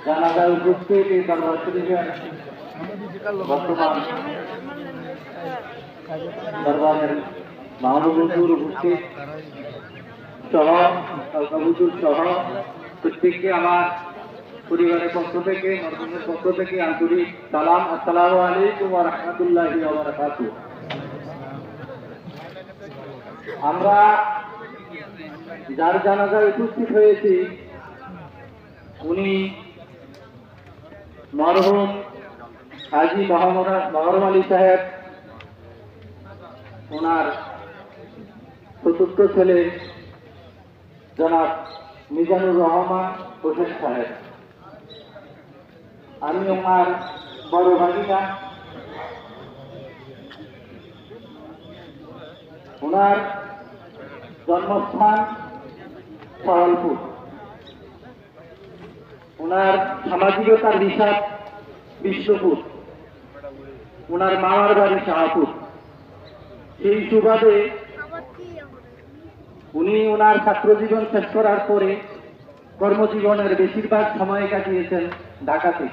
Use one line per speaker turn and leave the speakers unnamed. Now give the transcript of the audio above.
জানাজায় উপস্থিত এই দরবার শরীফের বর্তমান দরবারের মাহবুব হুজুর উপস্থিত সহ হুজুর সহ প্রত্যেককে আমার পরিবারের পক্ষ থেকে মরহুমের পক্ষ থেকে আন্তরিক সালাম। আসসালামু আলাইকুম ওয়া রাহমাতুল্লাহি ওয়া বারাকাতুহু। আমরা যার জানাজায় উপস্থিত হয়েছি উনি মরহুম হাজী মহরম আলী সাহেব, ওনার চতুর্থ ছেলে জনাব মিজানুর রহমান হোসেন সাহেব। আমি ওনার বড় ভাগিনা। ওনার জন্মস্থান সওয়ালপুর। ওনার সামাজিকতার হিসাব বিশ্বপুর। ওনার মামার বাড়ি শাহপুর। সেই সুবাদে উনি ওনার ছাত্রজীবন শেষ করার পরে কর্মজীবনের বেশিরভাগ সময় কাটিয়েছেন ঢাকাতে।